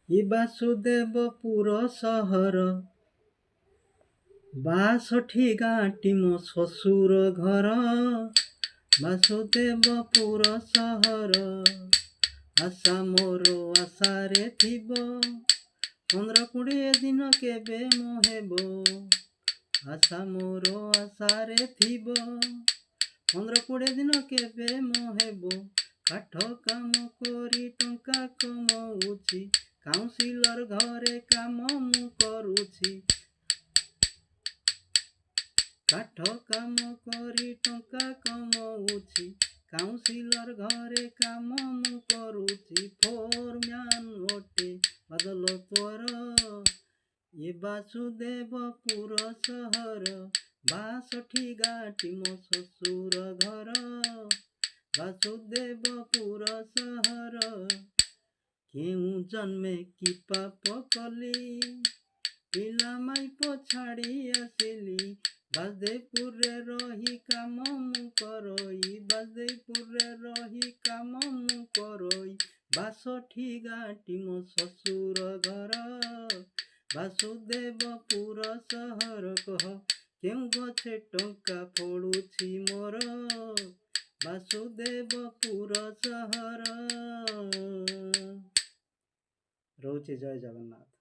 ଇ ବାସୁଦେବପୁର ସହର, 62 ଗାଁଟି ମୋ ଶ୍ୱଶୁର ଘର। ବାସୁଦେବପୁର ସହର, ଆଶା ମୋର ଆଶାରେ ଥିବ, 15-20 ଦିନ କେବେ ମୋ ହେବ। ଆଶା ମୋର ଆଶାରେ ଥିବ, 15-20 ଦିନ କେବେ ମୋ ହେବ। କାଠ କାମ କରି ଟଙ୍କା କମଉଛି, କାଉନ୍ସିଲର ଘରେ କାମ ମୁଁ କରୁଛି। କାଠ କାମ କରି ଟଙ୍କା କମଉଛି, କାଉନ୍ସିଲର ଘରେ କାମ ମୁଁ କରୁଛି। ଫୋରମ୍ୟାନ ଅଟେ ବାଦଲ ତୋର, ଏ ବାସୁଦେବପୁର ସହର, 62 ଗାଁଟି ମୋ ଶ୍ୱଶୁର ଘର। ବାସୁଦେବପୁର ସହର, କେଉଁ ଜନ୍ମେ କି ପାପ କଲି, ପିଲା ମାଇପ ଛାଡ଼ି ଆସିଲି। ବାସୁଦେବପୁରରେ ରହି କାମ ମୁଁ କରଇ, ବାସୁଦେବପୁରରେ ରହି କାମ ମୁଁ କରଇ। 62 ଗାଁଟି ମୋ ଶ୍ୱଶୁର ଘର, ବାସୁଦେବପୁର ସହର। କହ କେଉଁ ଗଛେ ଟଙ୍କା ଫଳୁଛି ମୋର, ବାସୁଦେବପୁର ସହର। ରହୁଛି, ଜୟ ଜଗନ୍ନାଥ।